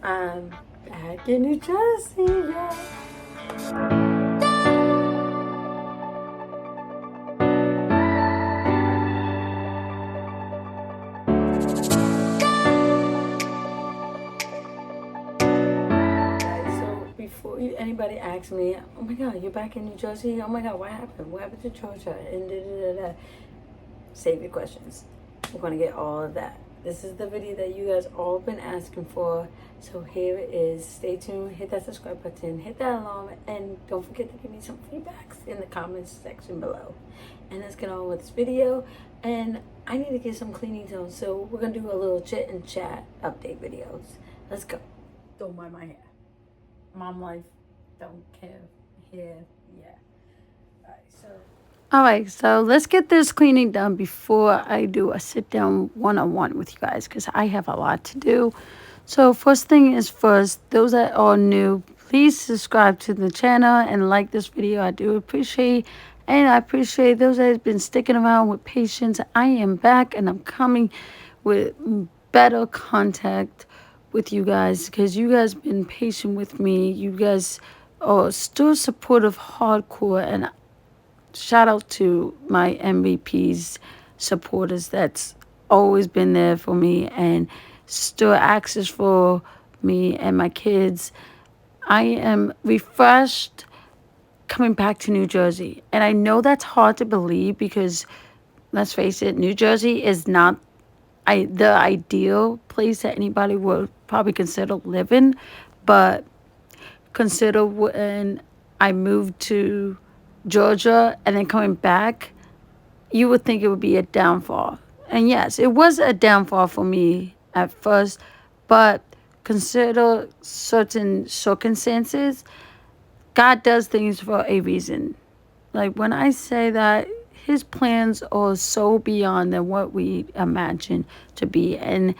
I'm back in New Jersey, yeah. So before anybody asks me, oh my God, you're back in New Jersey? Oh my God, what happened? What happened to Georgia? And da da da da. Save your questions. We're gonna get all of that. This is the video that you guys all been asking for. So here it is. Stay tuned. Hit that subscribe button. Hit that alarm. And don't forget to give me some feedbacks in the comments section below. And let's get on with this video. And I need to get some cleaning done. So we're gonna do a little chit and chat update videos. Let's go. Don't mind my hair. Mom life. Don't care. Hair. Yeah. All right, so let's get this cleaning done before I do a sit-down one-on-one with you guys, because I have a lot to do. So first thing is first, those that are new, please subscribe to the channel and like this video. I do appreciate, and I appreciate those that have been sticking around with patience. I am back, and I'm coming with better contact with you guys, because you guys been patient with me. You guys are still supportive hardcore, and shout out to my MVPs, supporters that's always been there for me and still access for me and my kids. I am refreshed coming back to New Jersey. And I know that's hard to believe because, let's face it, New Jersey is not the ideal place that anybody would probably consider living. But consider when I moved to Georgia and then coming back, you would think it would be a downfall. And yes, it was a downfall for me at first, but consider certain circumstances. God does things for a reason. Like when I say that, his plans are so beyond than what we imagine to be. And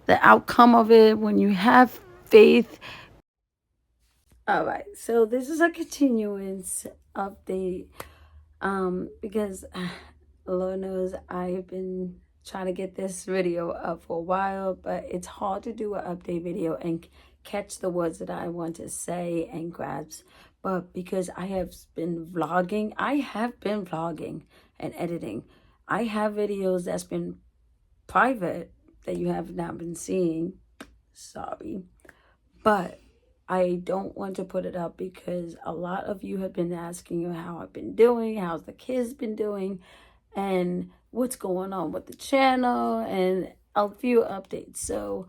the outcome of it, when you have faith. All right, so this is a continuance update, because Lord knows I've been trying to get this video up for a while, but it's hard to do an update video and catch the words that I want to say and grasp. But because I have been vlogging and editing. I have videos that's been private that you have not been seeing. Sorry. But I don't want to put it up because a lot of you have been asking how I've been doing, how's the kids been doing, and what's going on with the channel, and a few updates. So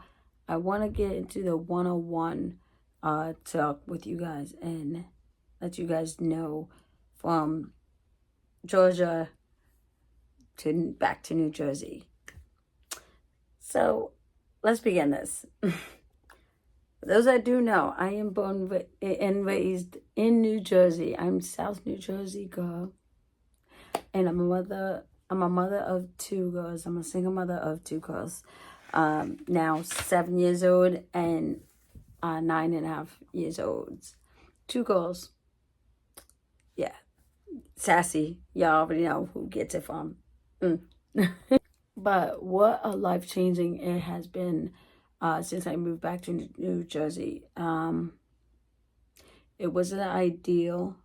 I want to get into the one-on-one talk with you guys and let you guys know from Georgia to back to New Jersey. So let's begin this. Those that do know, I am born and raised in New Jersey. I'm South New Jersey girl. And I'm a mother of two girls. I'm a single mother of two girls. Now 7 years old and 9.5 years old. Two girls. Yeah. Sassy. Y'all already know who gets it from. But what a life-changing it has been since I moved back to New Jersey. It wasn't ideal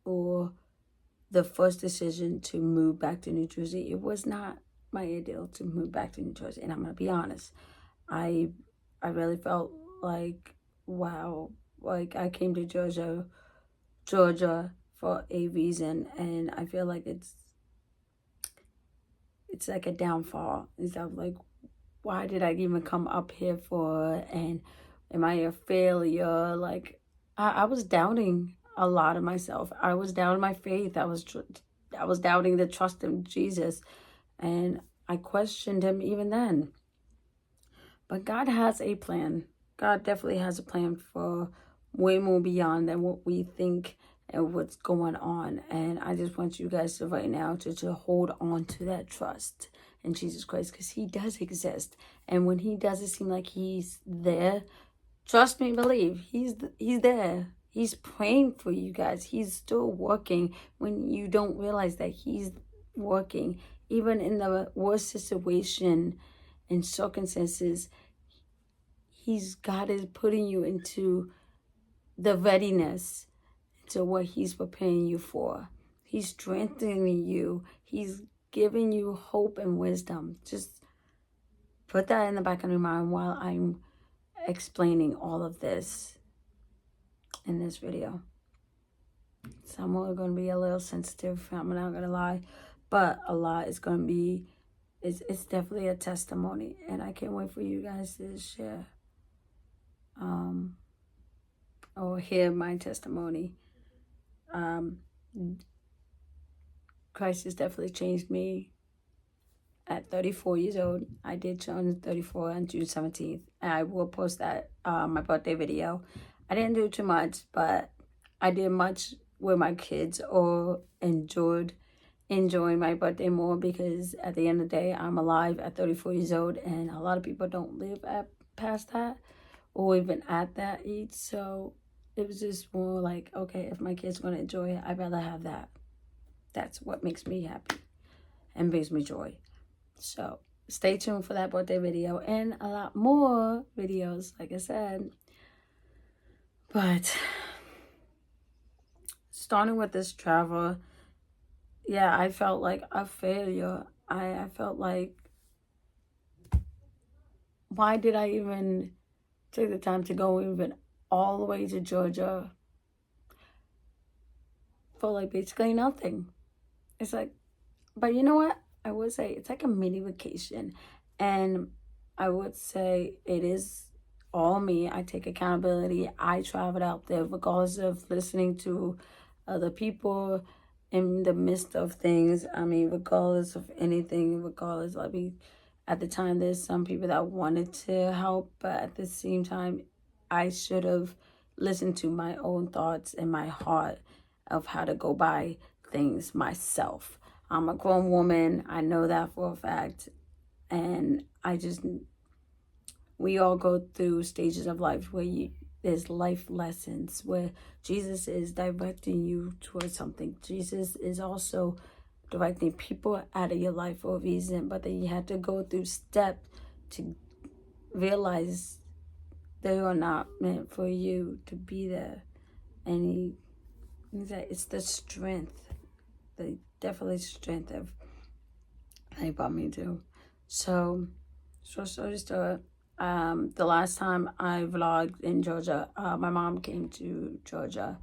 or the first decision to move back to New Jersey. It was not my ideal to move back to New Jersey. And I'm going to be honest. I really felt like, wow, like I came to Georgia for a reason. And I feel like it's like a downfall. It's like, why did I even come up here for? And am I a failure? Like, I was doubting a lot of myself. I was doubting my faith. I was doubting the trust in Jesus. And I questioned him even then. But God has a plan. God definitely has a plan for way more beyond than what we think and what's going on. And I just want you guys to right now to hold on to that trust in Jesus Christ, because he does exist. And when he doesn't seem like he's there, trust me, believe, he's there. He's praying for you guys. He's still working when you don't realize that he's working. Even in the worst situation and circumstances, God is putting you into the readiness to what he's preparing you for. He's strengthening you. He's giving you hope and wisdom. Just put that in the back of your mind while I'm explaining all of this in this video. Some are going to be a little sensitive, I'm not going to lie, but a lot is going to be, it's definitely a testimony, and I can't wait for you guys to share or hear my testimony. Christ has definitely changed me. At 34 years old, I did turn 34 on June 17th. And I will post that my birthday video. I didn't do too much, but I did much with my kids, or enjoying my birthday more, because at the end of the day, I'm alive at 34 years old, and a lot of people don't live past that or even at that age. So it was just more like, okay, if my kids going to enjoy it, I'd rather have that. That's what makes me happy and brings me joy. So stay tuned for that birthday video and a lot more videos, like I said. But starting with this travel, yeah, I felt like a failure. I felt like, why did I even take the time to go even all the way to Georgia for like basically nothing? It's like, but you know what? I would say it's like a mini vacation. And I would say it is all me. I take accountability. I traveled out there regardless of listening to other people in the midst of things. I mean, regardless of anything, regardless. I mean, at the time, there's some people that wanted to help, but at the same time, I should have listened to my own thoughts and my heart of how to go by things myself. I'm a grown woman. I know that for a fact. And we all go through stages of life where there's life lessons, where Jesus is directing you towards something. Jesus is also directing people out of your life for a reason, but then you have to go through steps to realize they are not meant for you to be there. And it's the strength, definitely strength of they brought me to. So story. The last time I vlogged in Georgia, my mom came to Georgia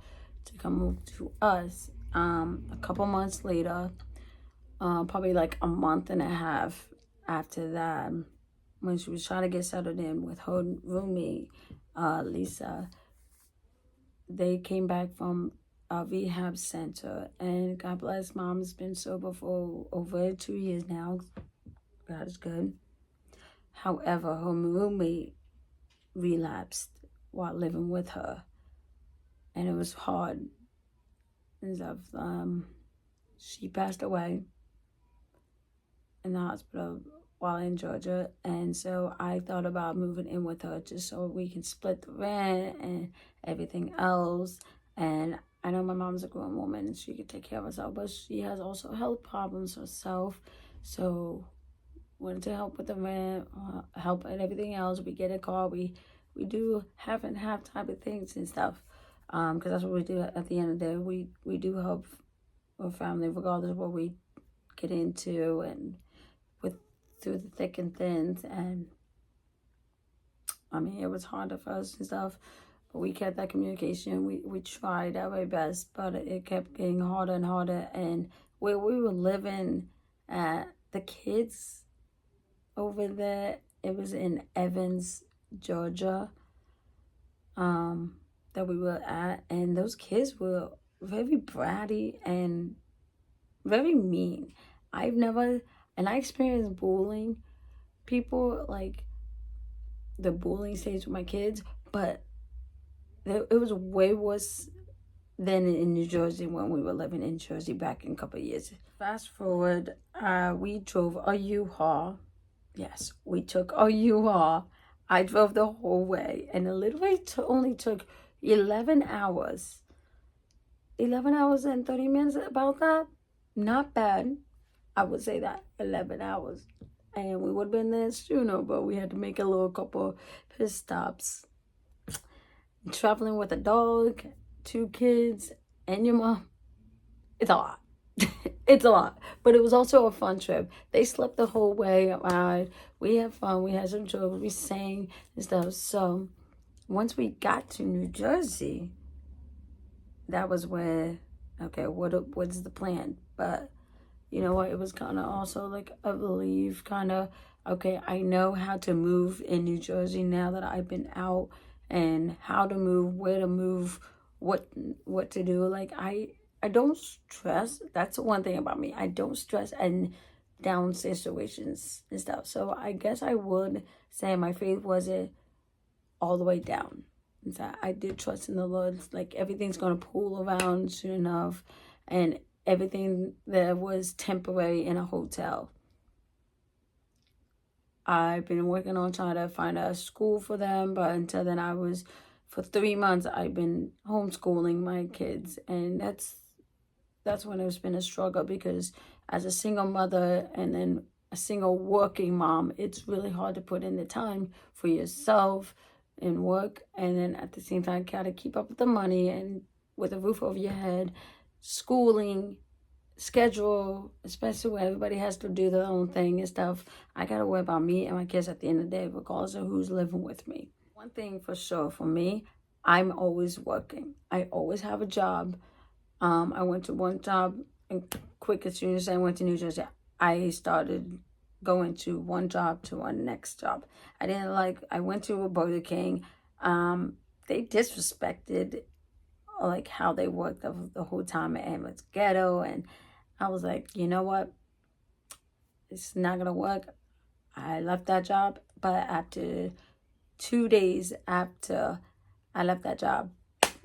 to come move to us. A couple months later, probably like a month and a half after that, when she was trying to get settled in with her roommate, Lisa, they came back from a rehab center, and God bless, mom's been sober for over 2 years now. God is good. However, her roommate relapsed while living with her, and it was hard. She passed away in the hospital while in Georgia, and so I thought about moving in with her just so we can split the rent and everything else. And I know my mom's a grown woman and she could take care of herself, but she has also health problems herself. So wanted to help with the rent, help and everything else. We get a car. We do half and half type of things and stuff, because that's what we do at the end of the day. We do help our family regardless of what we get into, and through the thick and thins. And I mean, it was harder for us and stuff, but we kept that communication. We tried our very best, but it kept getting harder and harder. And where we were living at, the kids over there, it was in Evans, Georgia, that we were at, and those kids were very bratty and very mean. I experienced bullying people, like the bullying stage with my kids, but it was way worse than in New Jersey when we were living in Jersey back in a couple of years. Fast forward, we drove a U-Haul. Yes, we took a U-Haul. I drove the whole way, and it literally only took 11 hours. 11 hours and 30 minutes, about that. Not bad. I would say that, 11 hours. and we would have been there sooner, but we had to make a little couple pit stops. Traveling with a dog, 2 kids, and your mom, it's a lot. It's a lot, but it was also a fun trip. They slept the whole way around. We had fun. We had some jokes. We sang and stuff. So once we got to New Jersey, that was where, okay, what's the plan? But you know what? It was kind of also like a relief, kind of, okay, I know how to move in New Jersey now that I've been out, and how to move, where to move, what to do. Like I don't stress. That's one thing about me. I don't stress and down situations and stuff. So I guess I would say my faith wasn't all the way down. So I did trust in the Lord. Like everything's gonna pull around soon enough, and everything that was temporary in a hotel. I've been working on trying to find a school for them, but until then, for 3 months, I've been homeschooling my kids, and that's when it's been a struggle, because as a single mother and then a single working mom, it's really hard to put in the time for yourself and work, and then at the same time, gotta keep up with the money and with a roof over your head, schooling, schedule, especially when everybody has to do their own thing and stuff. I gotta worry about me and my kids at the end of the day, regardless of who's living with me. One thing for sure for me, I'm always working. I always have a job. I went to one job, and quick, as soon as I went to New Jersey, I started going to one job to one next job. I went to a Burger King. They disrespected like how they worked the whole time, and it's ghetto, and I was like, you know what? It's not gonna work. I left that job, but after 2 days after I left that job,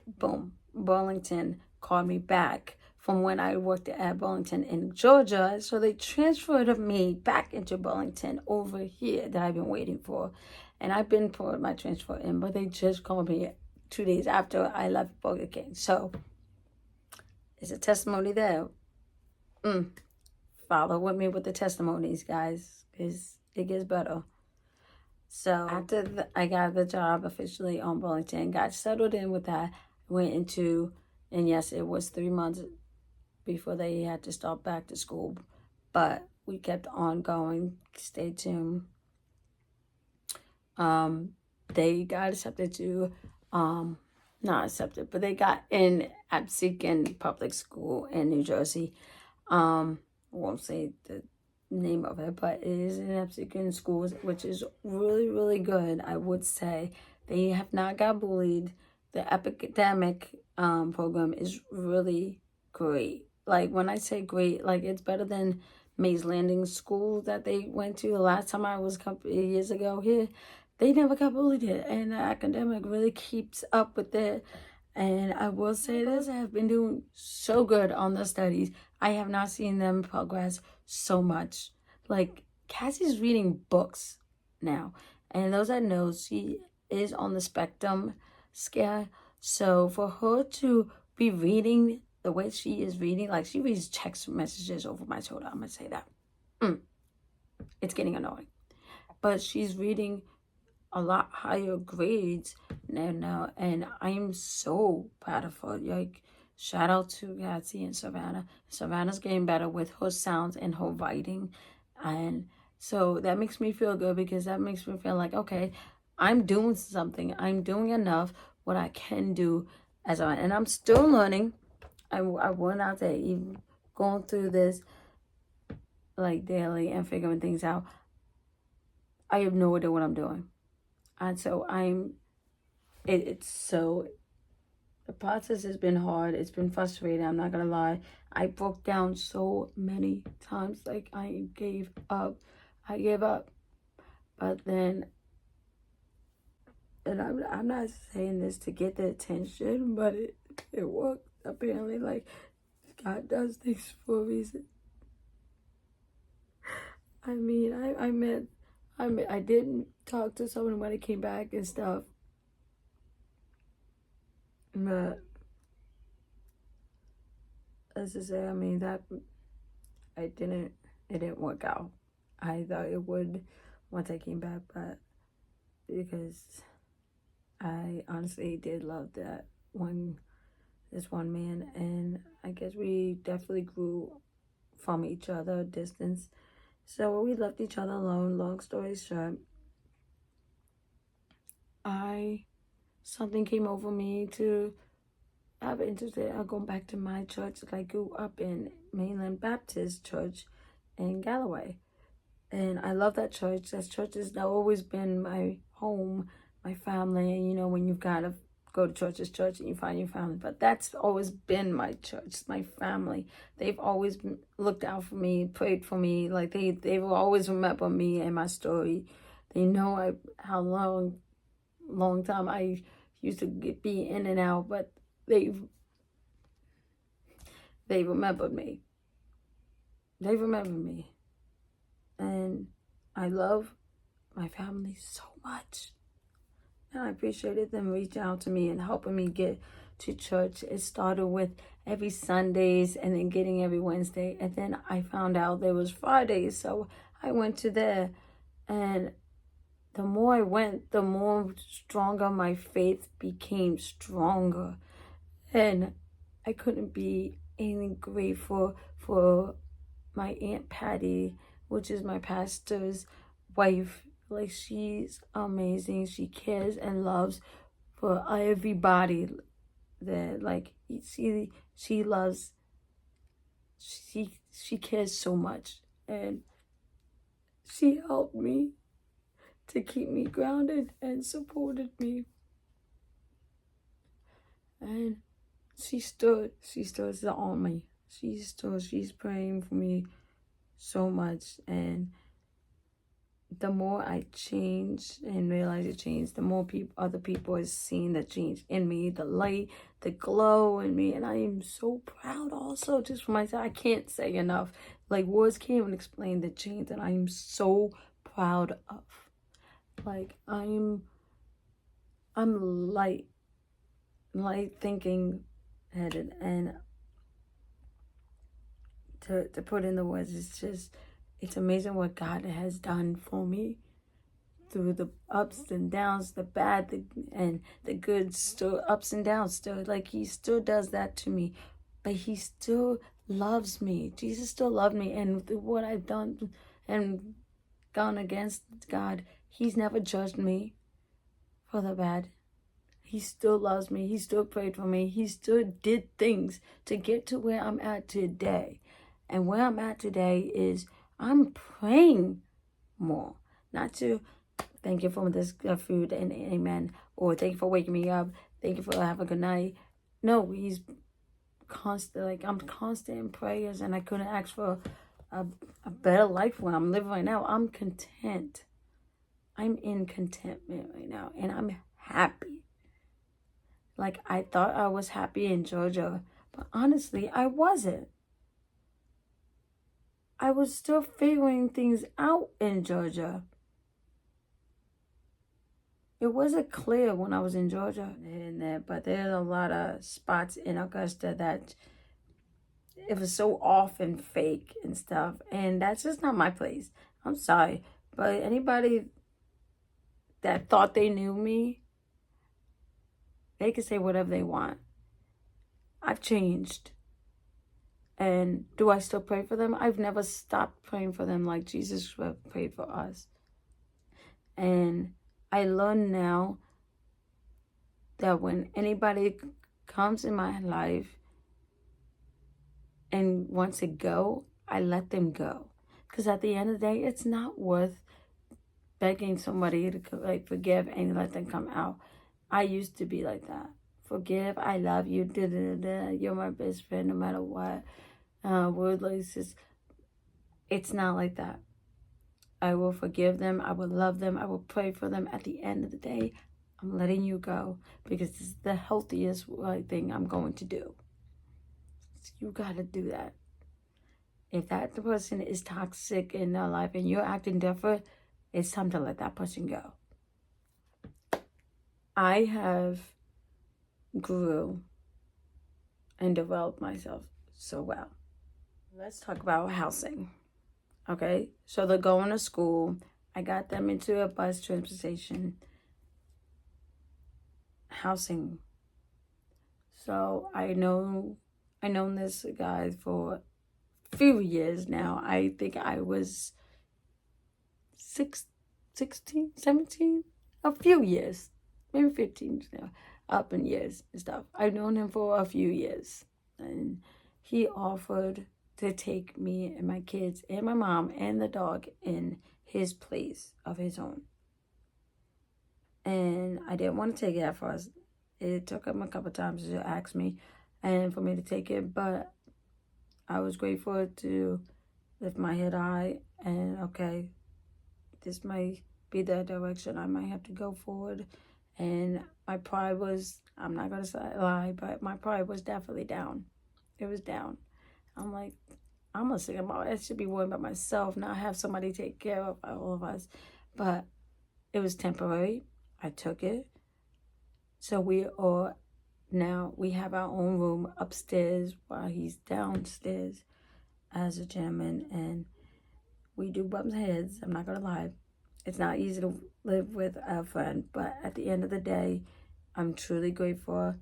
boom, Burlington called me back from when I worked at Burlington in Georgia. So they transferred me back into Burlington over here that I've been waiting for. And I've been put my transfer in, but they just called me 2 days after I left Burger King. So it's a testimony there. Follow with me with the testimonies, guys, because it gets better. So after I got the job officially on Burlington, got settled in with that, went into, and yes, it was 3 months before they had to start back to school, but we kept on going. Stay tuned. They got accepted to, not accepted, but they got in Absecon Public School in New Jersey. Won't say the name of it, but it is in Absecon schools, which is really, really good. I would say they have not got bullied. The academic program is really great. Like when I say great, like it's better than Mays Landing School that they went to the last time I was a couple of years ago here. They never got bullied here, and the academic really keeps up with it. And I will say this, I have been doing so good on the studies. I have not seen them progress so much. Like, Cassie's reading books now. And those that know, she is on the spectrum scale. So for her to be reading the way she is reading, like she reads text messages over my shoulder, I'm going to say that. It's getting annoying. But she's reading a lot higher grades now, and I am so proud of her. Like, shout out to Cassie and Savannah. Savannah's getting better with her sounds and her writing, and so that makes me feel good, because that makes me feel like, okay, I'm doing something. I'm doing enough what I can do and I'm still learning. I went out there, even going through this like daily and figuring things out. I have no idea what I'm doing. And so the process has been hard. It's been frustrating. I'm not going to lie. I broke down so many times. Like I gave up. But then, and I'm not saying this to get the attention, but it worked. Apparently, like God does things for a reason. I mean, I didn't talk to someone when I came back and stuff. But as I say, I mean, it didn't work out. I thought it would once I came back, but because I honestly did love this one man, and I guess we definitely grew from each other, distance. So we left each other alone. Long story short, something came over me to have interest in going back to my church. I grew up in Mainland Baptist Church in Galloway, and I love that church. That church has always been my home, my family. And you know, when you've got to go to church, and you find your family. But that's always been my church, my family. They've always looked out for me, prayed for me. Like they will always remember me and my story. They know how long time I used to be in and out, but they remembered me. They remember me. And I love my family so much. And I appreciated them reaching out to me and helping me get to church. It started with every Sundays and then getting every Wednesday. And then I found out there was Fridays. So I went to there. And the more I went, the more stronger my faith became stronger. And I couldn't be any grateful for my Aunt Patty, which is my pastor's wife. Like, she's amazing. She cares and loves for everybody. That, like, she loves, she cares so much. And she helped me to keep me grounded and supported me. And she stood on me. She's praying for me so much. And the more I change and realize it changed, the more other people are seeing the change in me, the light, the glow in me. And I am so proud also, just for myself. I can't say enough. Like, words can't even explain the change that I am so proud of. Like, I'm light thinking headed, and to put in the words, it's amazing what God has done for me through the ups and downs, the bad, and the good, still ups and downs, still, like, he still does that to me, but he still loves me. Jesus still loved me, and what I've done and gone against God, he's never judged me for the bad. He still loves me. He still prayed for me. He still did things to get to where I'm at today. And where I'm at today is I'm praying more. Not to thank you for this food and amen. Or thank you for waking me up. Thank you for having a good night. No, he's constant. Like, I'm constant in prayers, and I couldn't ask for a better life where I'm living right now. I'm content. I'm in contentment right now, and I'm happy. Like, I thought I was happy in Georgia, but honestly, I wasn't. I was still figuring things out in Georgia. It wasn't clear when I was in Georgia, but there's a lot of spots in Augusta that it was so off and fake and stuff, and that's just not my place. I'm sorry, but anybody that thought they knew me, they can say whatever they want. I've changed. And do I still pray for them? I've never stopped praying for them like Jesus prayed for us. And I learn now that when anybody comes in my life and wants to go, I let them go. Because at the end of the day, it's not worth begging somebody to forgive and let them come out. I used to be like that. Forgive, I love you, you're my best friend no matter what. It's not like that. I will forgive them. I will love them. I will pray for them. At the end of the day, I'm letting you go because it's the healthiest thing I'm going to do. So you got to do that. If that person is toxic in their life and you're acting different, it's time to let that person go. I have grew and developed myself so well. Let's talk about housing. Okay, so they're going to school. I got them into a bus transportation, housing. So I known this guy for a few years now. I think I was 16, 17, a few years, maybe 15, up in years and stuff. I've known him for a few years, and he offered to take me and my kids and my mom and the dog in his place of his own. And I didn't want to take it at first. It took him a couple times to ask me and for me to take it, but I was grateful to lift my head high and okay, this might be the direction I might have to go forward. And my pride was, I'm not going to lie, but my pride was definitely down. It was down. I'm like, I'm a single mom. I should be worrying about myself, not have somebody take care of all of us. But it was temporary. I took it. So we have our own room upstairs while he's downstairs as a gentleman. And we do bump heads. I'm not going to lie. It's not easy to live with a friend, but at the end of the day, I'm truly grateful.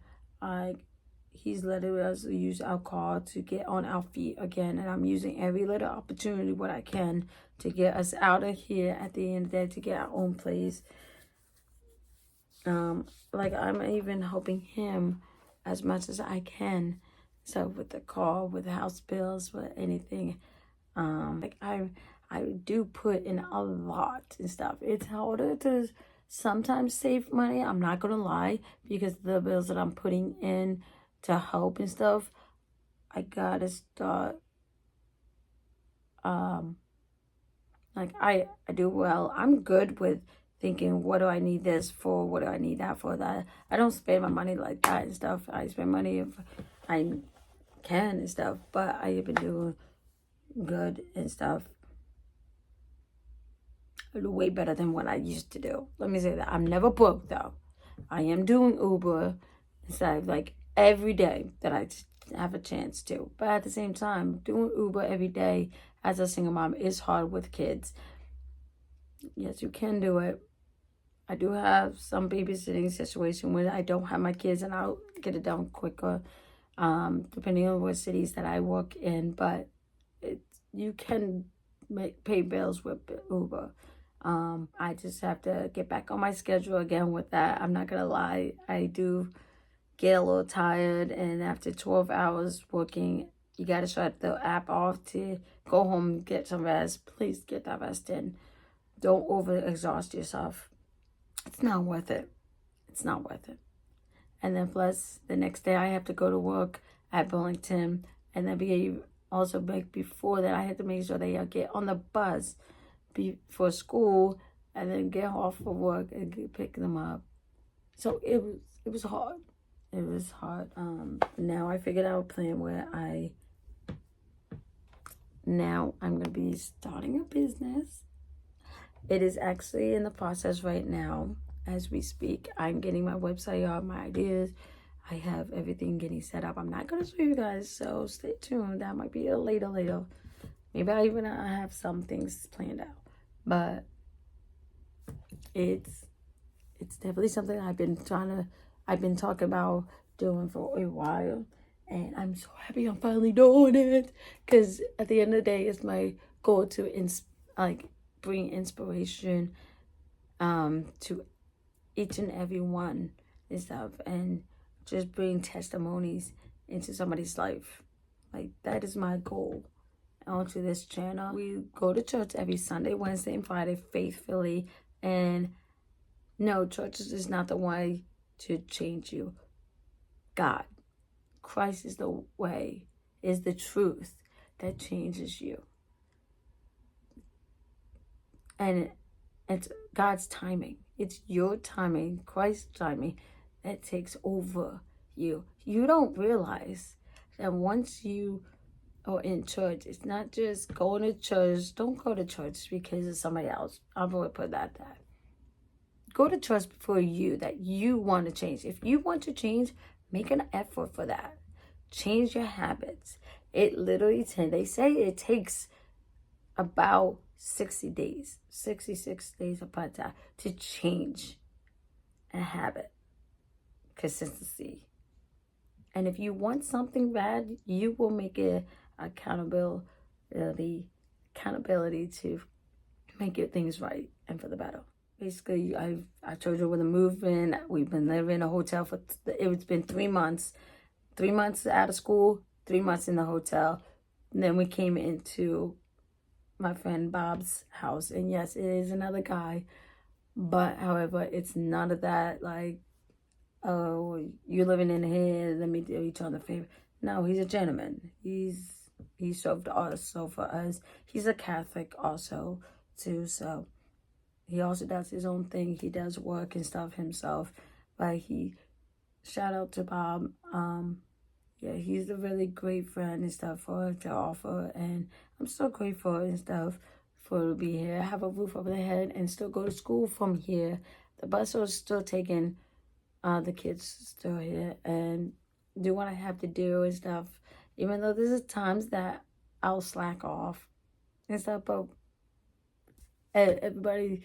He's letting us use our car to get on our feet again, and I'm using every little opportunity what I can to get us out of here at the end of the day, to get our own place. Like I'm even helping him as much as I can. So with the car, with the house bills, with anything, like I do put in a lot and stuff. It's harder to sometimes save money. I'm not gonna lie, because the bills that I'm putting in to help and stuff, I gotta start. Like I do well. I'm good with thinking, what do I need this for? What do I need that for? That I don't spend my money like that and stuff. I spend money if I can and stuff. But I have been doing good and stuff. Way better than what I used to do. Let me say that. I'm never broke though. I am doing Uber instead of like every day that I have a chance to. But at the same time, doing Uber every day as a single mom is hard with kids. Yes, you can do it. I do have some babysitting situation where I don't have my kids and I'll get it done quicker, depending on what cities that I work in. But you can pay bills with Uber. I just have to get back on my schedule again with that. I'm not gonna lie, I do get a little tired, and after 12 hours working, you gotta shut the app off to go home and get some rest. Please get that rest in. Don't overexhaust yourself. It's not worth it. It's not worth it. And then plus the next day I have to go to work at Burlington, and then before that I had to make sure they get on the bus before school, and then get off of work and pick them up. So it was hard. It was hard. Now I figured out a plan where I'm gonna be starting a business. It is actually in the process right now as we speak. I'm getting my website up, my ideas. I have everything getting set up. I'm not gonna show you guys, so stay tuned. That might be a later. Maybe I have some things planned out. But it's definitely something I've been talking about doing for a while, and I'm so happy I'm finally doing it, because at the end of the day, it's my goal to bring inspiration to each and every one and stuff, and just bring testimonies into somebody's life. Like, that is my goal onto this channel. We go to church every Sunday, Wednesday, and Friday faithfully, and no, church is not the way to change you. God, Christ is the way, is the truth that changes you. And it's God's timing. It's your timing, Christ's timing, that takes over you. You don't realize that once you are in church, it's not just going to church. Don't go to church because of somebody else. I'm going to put that there. Go to church for you, that you want to change. If you want to change, make an effort for that. Change your habits. It literally, they say it takes about 66 days apart to change a habit, consistency. And if you want something bad, you will make it accountability to make your things right and for the better. Basically, I told you with the movement, we've been living in a hotel it's been 3 months. 3 months out of school, 3 months in the hotel. And then we came into my friend Bob's house. And yes, it is another guy. But however, it's none of that like, oh, you're living in here, let me do each other a favor. No, he's a gentleman. He served also for us. He's a Catholic also too, so he also does his own thing. He does work and stuff himself. But shout out to Bob. Yeah, he's a really great friend and stuff to offer, and I'm so grateful and stuff to be here, have a roof over the head, and still go to school from here. The bus is still taking the kids still here, and do what I have to do and stuff. Even though there's times that I'll slack off and stuff, but everybody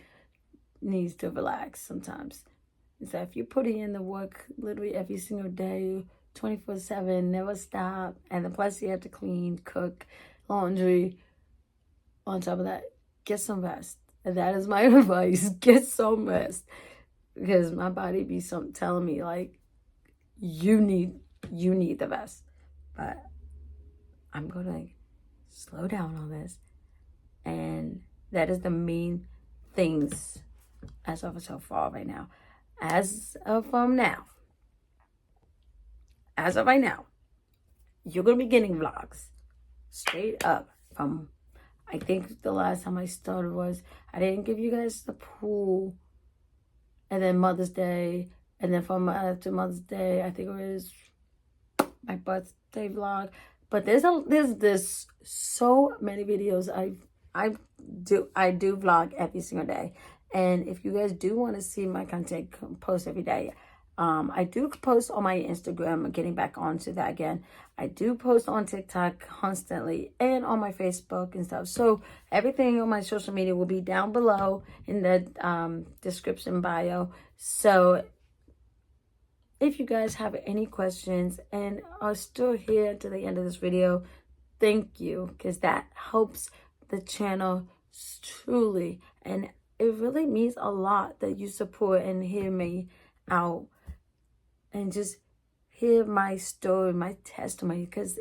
needs to relax sometimes. And so if you're putting in the work literally every single day, 24/7, never stop, and then plus you have to clean, cook, laundry. On top of that, get some rest. And that is my advice. Get some rest, because my body be telling me like, you need the rest. But I'm gonna slow down on this, and that is the main things as of so far right now. As of right now, you're gonna be getting vlogs straight up from, I think the last time I started was, I didn't give you guys the pool, and then Mother's Day, and then from after Mother's Day, I think it was my birthday vlog. But there's so many videos I do vlog every single day. And if you guys do want to see my content post every day, I do post on my Instagram. I'm getting back onto that again. I do post on TikTok constantly and on my Facebook and stuff. So everything on my social media will be down below in the description bio. So if you guys have any questions and are still here to the end of this video, thank you, because that helps the channel truly. And it really means a lot that you support and hear me out and just hear my story, my testimony, because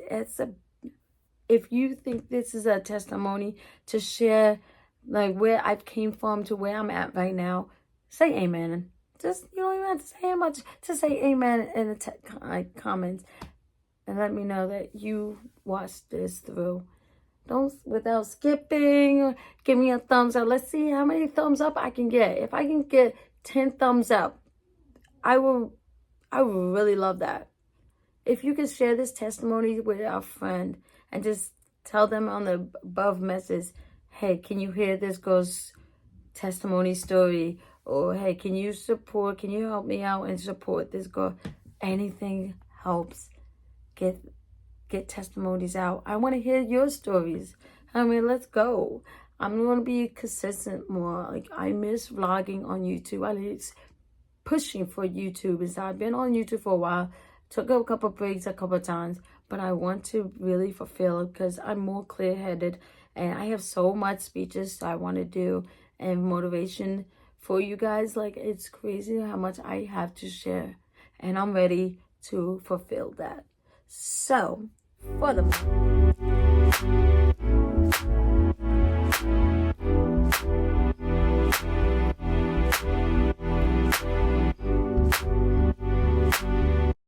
if you think this is a testimony to share, like where I came from to where I'm at right now, say amen. Just, you don't even have to say how much, to say amen in the comments, and let me know that you watched this through. Don't, without skipping, give me a thumbs up. Let's see how many thumbs up I can get. If I can get 10 thumbs up, I would really love that. If you could share this testimony with a friend and just tell them on the above message, hey, can you hear this girl's testimony story? Or hey, can you help me out and support this girl? Anything helps. Get testimonies out. I want to hear your stories. I mean, let's go. I'm going to be consistent more. Like, I miss vlogging on YouTube. I miss pushing for YouTube. And so I've been on YouTube for a while. Took a couple breaks a couple times. But I want to really fulfill it because I'm more clear-headed. And I have so much speeches I want to do and motivation for you guys. Like, it's crazy how much I have to share. And I'm ready to fulfill that. So, for the